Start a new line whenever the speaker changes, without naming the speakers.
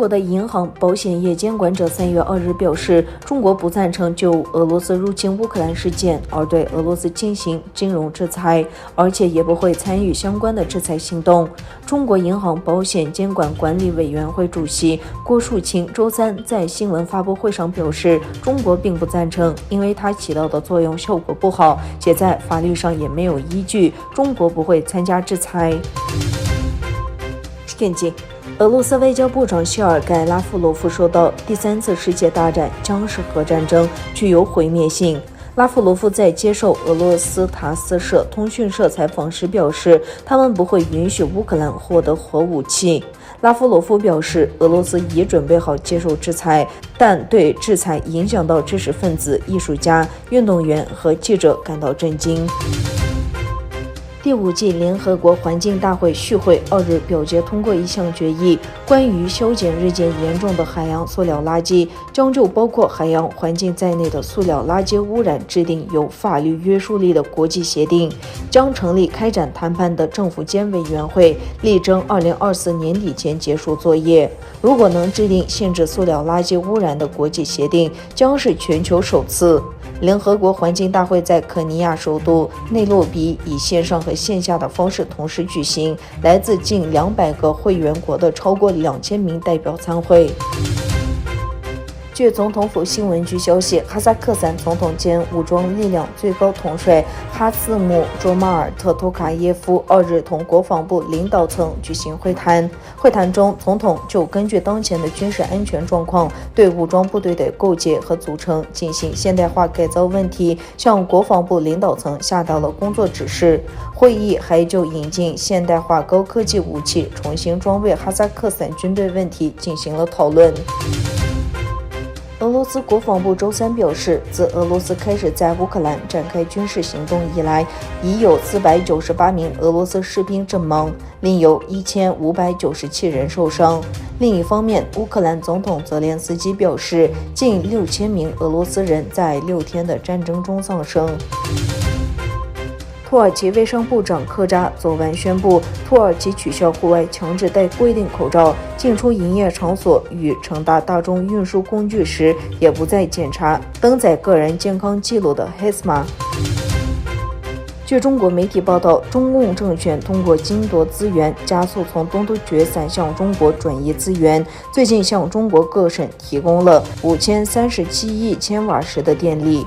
国的银行保险业监管者3月2日表示，中国不赞成就俄罗斯入侵乌克兰事件而对俄罗斯进行金融制裁，而且也不会参与相关的制裁行动。中国银行保险监管管理委员会主席郭树清周三在新闻发布会上表示，中国并不赞成，因为它起到的作用效果不好，且在法律上也没有依据，中国不会参加制裁。天津，俄罗斯外交部长谢尔盖·拉夫罗夫说道，第3次世界大战将是核战争，具有毁灭性。拉夫罗夫在接受俄罗斯塔斯社通讯社采访时表示，他们不会允许乌克兰获得核武器。拉夫罗夫表示，俄罗斯已准备好接受制裁，但对制裁影响到知识分子、艺术家、运动员和记者感到震惊。第5届联合国环境大会续会2日表决通过一项决议，关于削减日渐严重的海洋塑料垃圾，将就包括海洋环境在内的塑料垃圾污染制定有法律约束力的国际协定，将成立开展谈判的政府间委员会，力争2024年底前结束作业。如果能制定限制塑料垃圾污染的国际协定，将是全球首次。联合国环境大会在肯尼亚首都内罗毕以线上和线下的方式同时举行，来自近200个会员国的超过2000名代表参会。据总统府新闻局消息，哈萨克斯坦总统兼武装力量最高统帅哈斯姆·卓马尔特·托卡耶夫2日同国防部领导层举行会谈。会谈中，总统就根据当前的军事安全状况，对武装部队的构建和组成进行现代化改造问题，向国防部领导层下达了工作指示。会议还就引进现代化高科技武器、重新装备哈萨克斯坦军队问题进行了讨论。俄罗斯国防部周三表示，自俄罗斯开始在乌克兰展开军事行动以来，已有498名俄罗斯士兵阵亡，另有1597人受伤。另一方面，乌克兰总统泽连斯基表示，近6000名俄罗斯人在6天的战争中丧生。土耳其卫生部长科扎昨晚宣布，土耳其取消户外强制戴规定口罩，进出营业场所与乘搭大众运输工具时也不再检查登载个人健康记录的黑码。据中国媒体报道，中共政权通过争夺资源，加速从东突厥散向中国转移资源，最近向中国各省提供了5037亿千瓦时的电力。